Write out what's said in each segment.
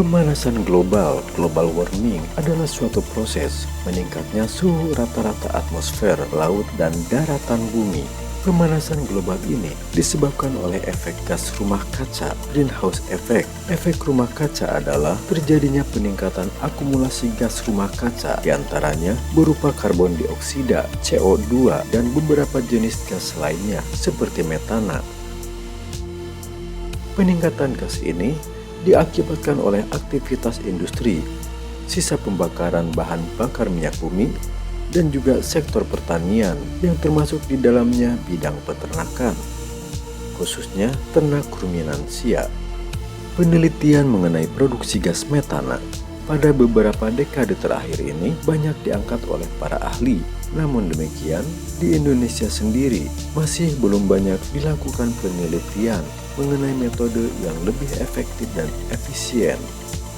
Pemanasan global, global warming, adalah suatu proses meningkatnya suhu rata-rata atmosfer, laut, dan daratan bumi. Pemanasan global ini disebabkan oleh efek gas rumah kaca, greenhouse effect. Efek rumah kaca adalah terjadinya peningkatan akumulasi gas rumah kaca, diantaranya berupa karbon dioksida, CO2, dan beberapa jenis gas lainnya seperti metana. Peningkatan gas ini diakibatkan oleh aktivitas industri, sisa pembakaran bahan bakar minyak bumi, dan juga sektor pertanian yang termasuk di dalamnya bidang peternakan, khususnya ternak ruminansia. Penelitian mengenai produksi gas metana pada beberapa dekade terakhir ini banyak diangkat oleh para ahli. Namun demikian, di Indonesia sendiri masih belum banyak dilakukan penelitian mengenai metode yang lebih efektif dan efisien.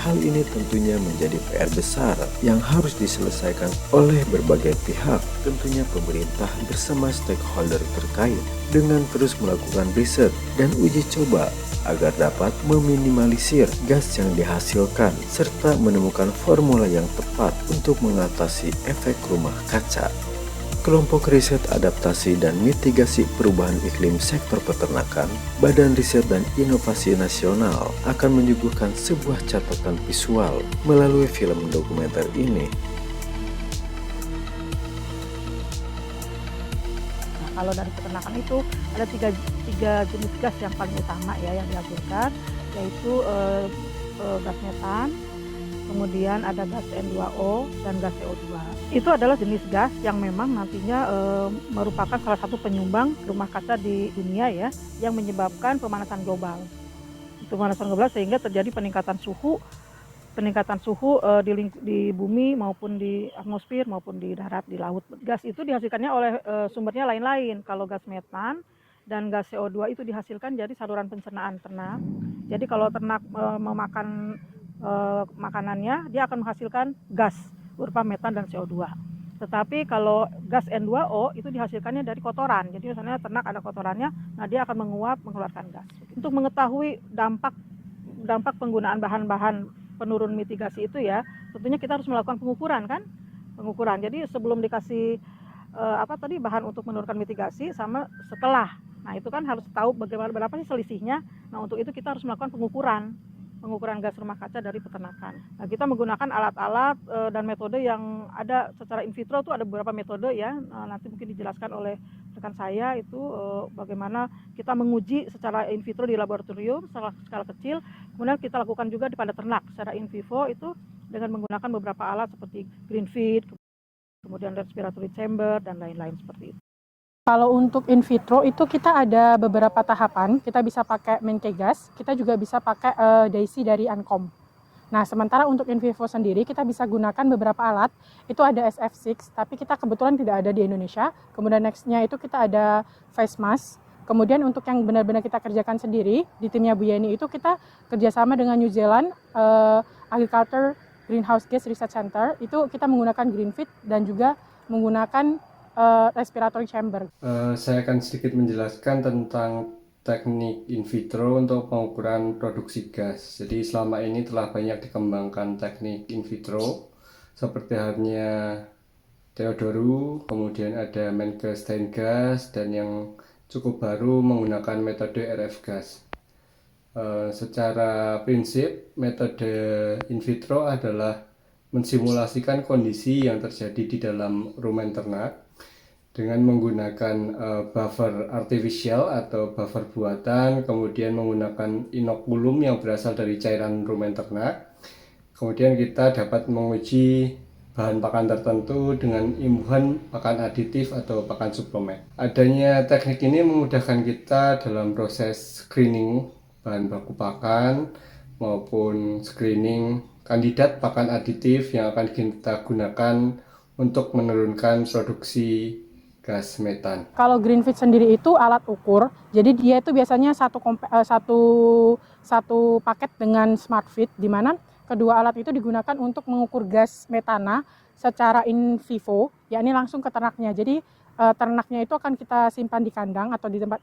Hal ini tentunya menjadi PR besar yang harus diselesaikan oleh berbagai pihak, tentunya pemerintah bersama stakeholder terkait, dengan terus melakukan riset dan uji coba agar dapat meminimalisir gas yang dihasilkan serta menemukan formula yang tepat untuk mengatasi efek rumah kaca. Kelompok Riset Adaptasi dan Mitigasi Perubahan Iklim Sektor Peternakan, Badan Riset dan Inovasi Nasional akan menyuguhkan sebuah catatan visual melalui film dokumenter ini. Nah, kalau dari peternakan itu ada tiga jenis gas yang paling utama ya yang dihasilkan, yaitu gas metan, kemudian ada gas N2O dan gas CO2. Itu adalah jenis gas yang memang nantinya merupakan salah satu penyumbang rumah kaca di dunia ya, yang menyebabkan pemanasan global. Pemanasan global sehingga terjadi peningkatan suhu di bumi maupun di atmosfer maupun di darat, di laut. Gas itu dihasilkannya oleh sumbernya lain-lain. Kalau gas metan dan gas CO2 itu dihasilkan dari saluran pencernaan ternak. Jadi kalau ternak memakan makanannya, dia akan menghasilkan gas berupa metan dan CO2. Tetapi kalau gas N2O itu dihasilkannya dari kotoran. Jadi misalnya ternak ada kotorannya, nah dia akan menguap mengeluarkan gas. Untuk mengetahui dampak penggunaan bahan-bahan penurun mitigasi itu ya, tentunya kita harus melakukan pengukuran kan? Pengukuran. Jadi sebelum dikasih bahan untuk menurunkan mitigasi sama setelah. Nah, itu kan harus tahu berapa sih selisihnya. Nah, untuk itu kita harus melakukan pengukuran gas rumah kaca dari peternakan. Nah, kita menggunakan alat-alat dan metode yang ada secara in vitro tuh ada beberapa metode ya. Nanti mungkin dijelaskan oleh rekan saya itu bagaimana kita menguji secara in vitro di laboratorium skala kecil. Kemudian kita lakukan juga pada ternak secara in vivo itu dengan menggunakan beberapa alat seperti green feed, kemudian respiratory chamber dan lain-lain seperti itu. Kalau untuk in vitro itu kita ada beberapa tahapan, kita bisa pakai Menkegas, kita juga bisa pakai Daisy dari Ancom. Nah, sementara untuk in vivo sendiri kita bisa gunakan beberapa alat, itu ada SF6, tapi kita kebetulan tidak ada di Indonesia. Kemudian next-nya itu kita ada face mask. Kemudian untuk yang benar-benar kita kerjakan sendiri, di timnya Bu Yeni itu kita kerjasama dengan New Zealand Agriculture Greenhouse Gas Research Center, itu kita menggunakan green feed dan juga menggunakan respiratory chamber. Saya akan sedikit menjelaskan tentang teknik in vitro untuk pengukuran produksi gas. Jadi selama ini telah banyak dikembangkan teknik in vitro seperti halnya Theodoru, kemudian ada Menkes gas, dan yang cukup baru menggunakan metode RF gas. Secara prinsip, metode in vitro adalah mensimulasikan kondisi yang terjadi di dalam rumen ternak dengan menggunakan buffer artificial atau buffer buatan, kemudian menggunakan inokulum yang berasal dari cairan rumen ternak. Kemudian kita dapat menguji bahan pakan tertentu dengan imbuhan pakan aditif atau pakan suplemen. Adanya teknik ini memudahkan kita dalam proses screening bahan baku pakan maupun screening kandidat pakan aditif yang akan kita gunakan untuk menurunkan produksi gas metan. Kalau green feed sendiri itu alat ukur, jadi dia itu biasanya satu paket dengan smart feed, di mana kedua alat itu digunakan untuk mengukur gas metana secara in vivo, yakni langsung ke ternaknya. Jadi ternaknya itu akan kita simpan di kandang atau di tempat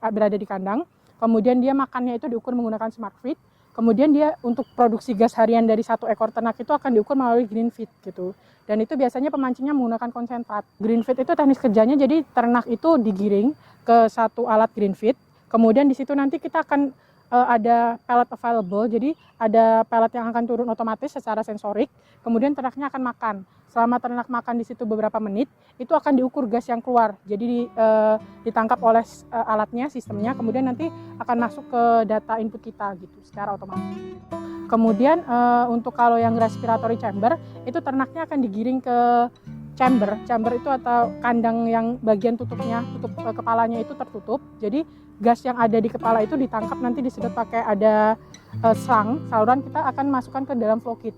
berada di kandang. Kemudian dia makannya itu diukur menggunakan smart feed. Kemudian dia untuk produksi gas harian dari satu ekor ternak itu akan diukur melalui green feed gitu. Dan itu biasanya pemancingnya menggunakan konsentrat. Green feed itu teknis kerjanya, jadi ternak itu digiring ke satu alat green feed. Kemudian di situ nanti kita akan ada pellet available, jadi ada pellet yang akan turun otomatis secara sensorik. Kemudian ternaknya akan makan. Selama ternak makan di situ beberapa menit, itu akan diukur gas yang keluar. Jadi ditangkap oleh alatnya, sistemnya, kemudian nanti akan masuk ke data input kita gitu secara otomatis. Kemudian untuk kalau yang respiratory chamber, itu ternaknya akan digiring ke chamber. Chamber itu atau kandang yang bagian tutupnya, tutup kepalanya itu tertutup. Jadi gas yang ada di kepala itu ditangkap, nanti disedot pakai ada saluran, kita akan masukkan ke dalam flow kit.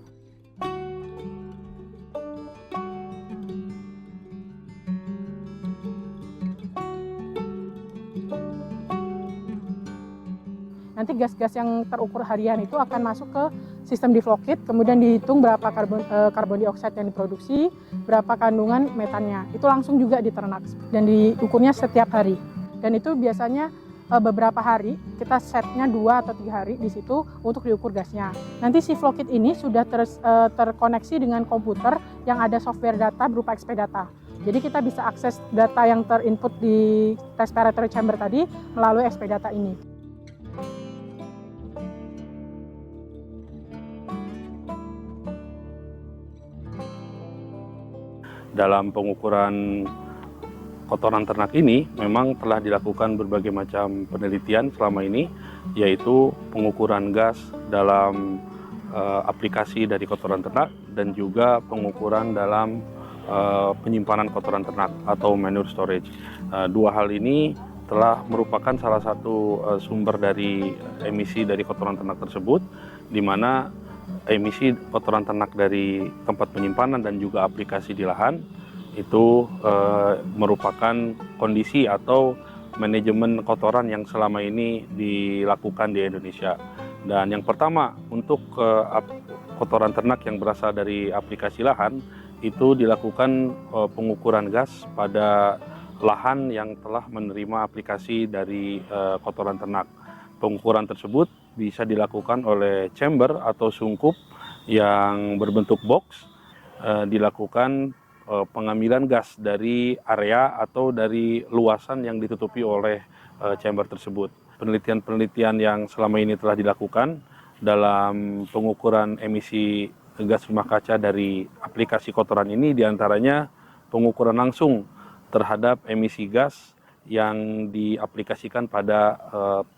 Nanti gas-gas yang terukur harian itu akan masuk ke sistem di flow kit, kemudian dihitung berapa karbon dioksida yang diproduksi, berapa kandungan metannya. Itu langsung juga diternak dan diukurnya setiap hari. Dan itu biasanya beberapa hari, kita setnya 2 atau 3 hari di situ untuk diukur gasnya. Nanti si flow kit ini sudah terkoneksi dengan komputer yang ada software data berupa XP data. Jadi kita bisa akses data yang terinput di respiratory chamber tadi melalui XP data ini. Dalam pengukuran kotoran ternak ini memang telah dilakukan berbagai macam penelitian selama ini, yaitu pengukuran gas dalam aplikasi dari kotoran ternak dan juga pengukuran dalam penyimpanan kotoran ternak atau manure storage. Dua hal ini telah merupakan salah satu sumber dari emisi dari kotoran ternak tersebut, di mana emisi kotoran ternak dari tempat penyimpanan dan juga aplikasi di lahan itu merupakan kondisi atau manajemen kotoran yang selama ini dilakukan di Indonesia. Dan yang pertama, untuk kotoran ternak yang berasal dari aplikasi lahan itu dilakukan pengukuran gas pada lahan yang telah menerima aplikasi dari kotoran ternak. Pengukuran tersebut bisa dilakukan oleh chamber atau sungkup yang berbentuk box, dilakukan pengambilan gas dari area atau dari luasan yang ditutupi oleh chamber tersebut. Penelitian-penelitian yang selama ini telah dilakukan dalam pengukuran emisi gas rumah kaca dari aplikasi kotoran ini diantaranya pengukuran langsung terhadap emisi gas yang diaplikasikan pada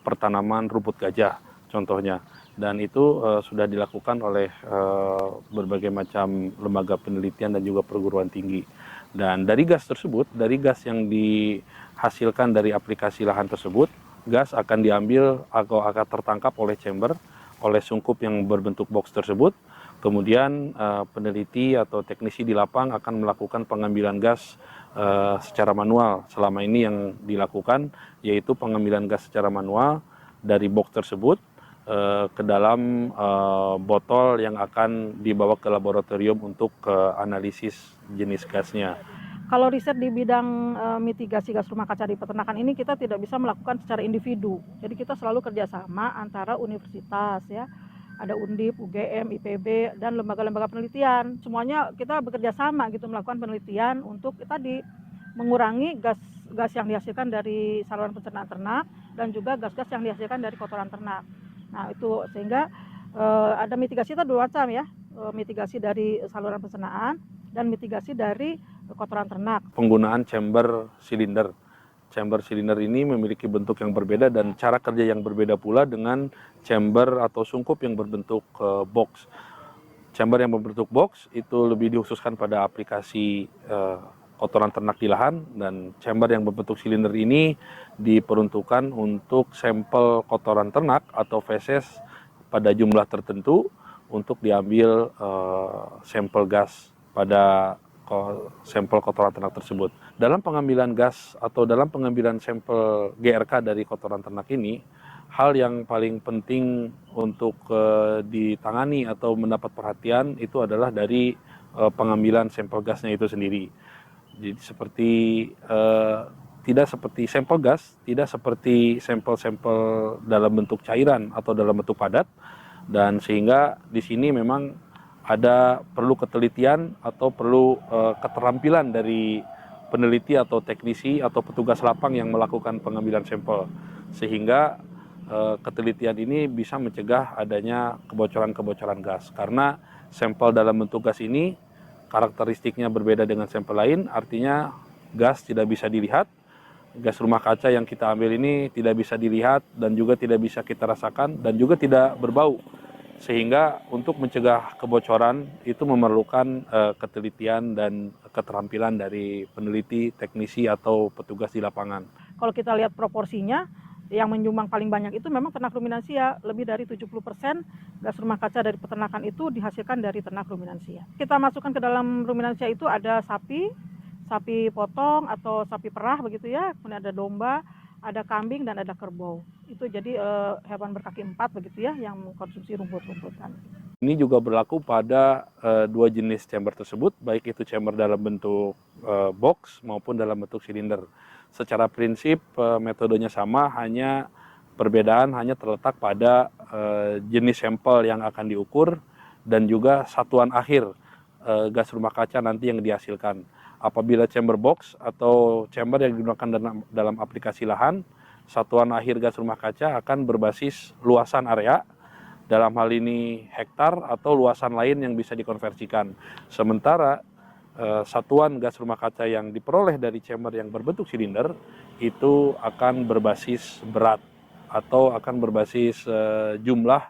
pertanaman rumput gajah contohnya, dan itu sudah dilakukan oleh berbagai macam lembaga penelitian dan juga perguruan tinggi. Dan dari gas tersebut, dari gas yang dihasilkan dari aplikasi lahan tersebut, gas akan diambil atau akan tertangkap oleh chamber, oleh sungkup yang berbentuk box tersebut. Kemudian peneliti atau teknisi di lapang akan melakukan pengambilan gas secara manual. Selama ini yang dilakukan yaitu pengambilan gas secara manual dari box tersebut ke dalam botol yang akan dibawa ke laboratorium untuk analisis jenis gasnya. Kalau riset di bidang mitigasi gas rumah kaca di peternakan ini kita tidak bisa melakukan secara individu. Jadi kita selalu kerjasama antara universitas, ya, ada Undip, UGM, IPB, dan lembaga-lembaga penelitian. Semuanya kita bekerja sama gitu melakukan penelitian untuk tadi mengurangi gas yang dihasilkan dari saluran pencernaan ternak dan juga gas-gas yang dihasilkan dari kotoran ternak. Nah itu sehingga ada mitigasi itu dua macam, ya, mitigasi dari saluran pencernaan dan mitigasi dari kotoran ternak. Penggunaan chamber silinder. Chamber silinder ini memiliki bentuk yang berbeda dan cara kerja yang berbeda pula dengan chamber atau sungkup yang berbentuk box. Chamber yang berbentuk box itu lebih dikhususkan pada aplikasi kotoran ternak di lahan, dan chamber yang berbentuk silinder ini diperuntukkan untuk sampel kotoran ternak atau feses pada jumlah tertentu untuk diambil sampel gas pada sampel kotoran ternak tersebut. Dalam pengambilan gas atau dalam pengambilan sampel GRK dari kotoran ternak ini, hal yang paling penting untuk ditangani atau mendapat perhatian itu adalah dari pengambilan sampel gasnya itu sendiri. Jadi tidak seperti sampel gas, tidak seperti sampel-sampel dalam bentuk cairan atau dalam bentuk padat. Dan sehingga di sini memang ada perlu ketelitian atau perlu keterampilan dari peneliti atau teknisi atau petugas lapang yang melakukan pengambilan sampel, sehingga ketelitian ini bisa mencegah adanya kebocoran-kebocoran gas. Karena sampel dalam bentuk gas ini karakteristiknya berbeda dengan sampel lain, artinya gas tidak bisa dilihat, gas rumah kaca yang kita ambil ini tidak bisa dilihat dan juga tidak bisa kita rasakan dan juga tidak berbau. Sehingga untuk mencegah kebocoran itu memerlukan ketelitian dan keterampilan dari peneliti, teknisi atau petugas di lapangan. Kalau kita lihat proporsinya, yang menyumbang paling banyak itu memang ternak ruminansia. Lebih dari 70% gas rumah kaca dari peternakan itu dihasilkan dari ternak ruminansia. Kita masukkan ke dalam ruminansia itu ada sapi potong atau sapi perah begitu ya, kemudian ada domba, ada kambing dan ada kerbau. Itu jadi hewan berkaki 4 begitu ya yang mengkonsumsi rumput-rumputan. Ini juga berlaku pada dua jenis chamber tersebut, baik itu chamber dalam bentuk box maupun dalam bentuk silinder. Secara prinsip metodenya sama, hanya perbedaan hanya terletak pada jenis sampel yang akan diukur dan juga satuan akhir gas rumah kaca nanti yang dihasilkan. Apabila chamber box atau chamber yang digunakan dalam aplikasi lahan, satuan akhir gas rumah kaca akan berbasis luasan area, dalam hal ini hektar atau luasan lain yang bisa dikonversikan. Sementara satuan gas rumah kaca yang diperoleh dari chamber yang berbentuk silinder itu akan berbasis berat atau akan berbasis jumlah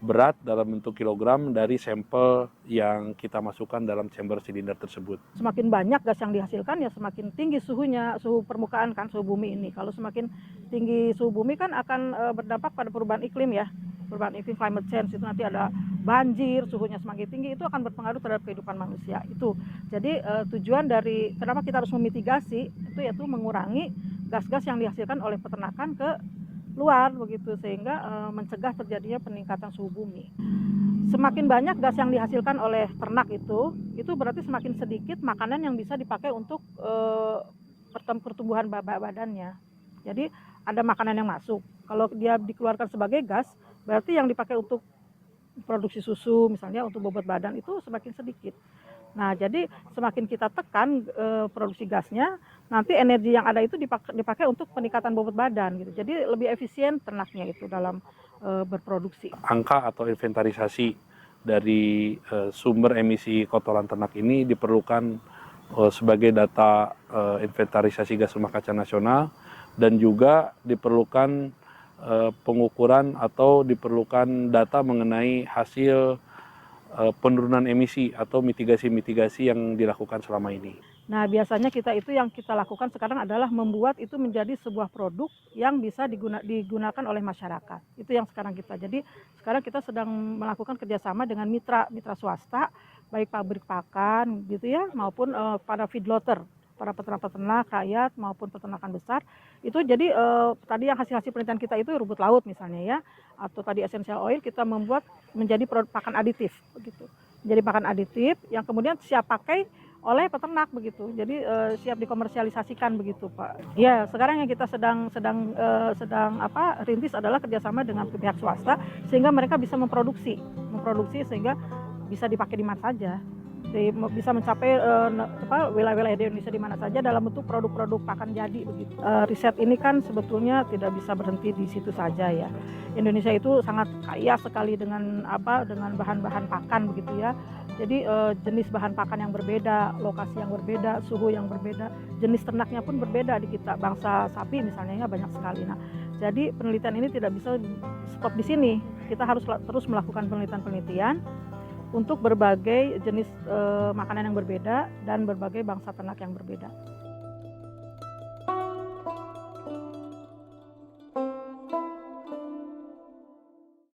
berat dalam bentuk kilogram dari sampel yang kita masukkan dalam chamber silinder tersebut. Semakin banyak gas yang dihasilkan ya semakin tinggi suhunya, suhu permukaan kan, suhu bumi ini. Kalau semakin tinggi suhu bumi kan akan berdampak pada perubahan iklim ya. Perubahan iklim, climate change, itu nanti ada banjir, suhunya semakin tinggi, itu akan berpengaruh terhadap kehidupan manusia. Itu jadi tujuan dari kenapa kita harus memitigasi itu yaitu mengurangi gas-gas yang dihasilkan oleh peternakan ke luar begitu, sehingga mencegah terjadinya peningkatan suhu bumi. Semakin banyak gas yang dihasilkan oleh ternak itu berarti semakin sedikit makanan yang bisa dipakai untuk pertumbuhan badannya. Jadi ada makanan yang masuk. Kalau dia dikeluarkan sebagai gas, berarti yang dipakai untuk produksi susu misalnya untuk bobot badan itu semakin sedikit. Nah, jadi semakin kita tekan produksi gasnya, nanti energi yang ada itu dipakai untuk peningkatan bobot badan gitu. Jadi lebih efisien ternaknya itu dalam berproduksi. Angka atau inventarisasi dari sumber emisi kotoran ternak ini diperlukan sebagai data inventarisasi gas rumah kaca nasional, dan juga diperlukan pengukuran atau diperlukan data mengenai hasil penurunan emisi atau mitigasi-mitigasi yang dilakukan selama ini. Nah, biasanya itu yang kita lakukan sekarang adalah membuat itu menjadi sebuah produk yang bisa digunakan oleh masyarakat. Itu yang sekarang kita. Jadi sekarang kita sedang melakukan kerjasama dengan mitra swasta, baik pabrik pakan gitu ya, maupun para feedlotter, para peternak-peternak rakyat maupun peternakan besar. Itu jadi tadi yang hasil penelitian kita itu rumput laut misalnya ya, atau tadi essential oil kita membuat menjadi produk pakan aditif begitu. Jadi pakan aditif yang kemudian siap pakai oleh peternak begitu. Jadi siap dikomersialisasikan begitu, Pak. Ya, sekarang yang kita sedang rintis adalah kerjasama dengan pihak swasta sehingga mereka bisa memproduksi sehingga bisa dipakai di mana saja. Bisa mencapai wilayah-wilayah di Indonesia di mana saja dalam bentuk produk-produk pakan jadi begitu. Riset ini kan sebetulnya tidak bisa berhenti di situ saja ya. Indonesia itu sangat kaya sekali dengan bahan-bahan pakan begitu ya. Jadi jenis bahan pakan yang berbeda, lokasi yang berbeda, suhu yang berbeda, jenis ternaknya pun berbeda di kita. Bangsa sapi misalnya ya banyak sekali. Nah, jadi penelitian ini tidak bisa stop di sini. Kita harus terus melakukan penelitian untuk berbagai jenis makanan yang berbeda dan berbagai bangsa ternak yang berbeda.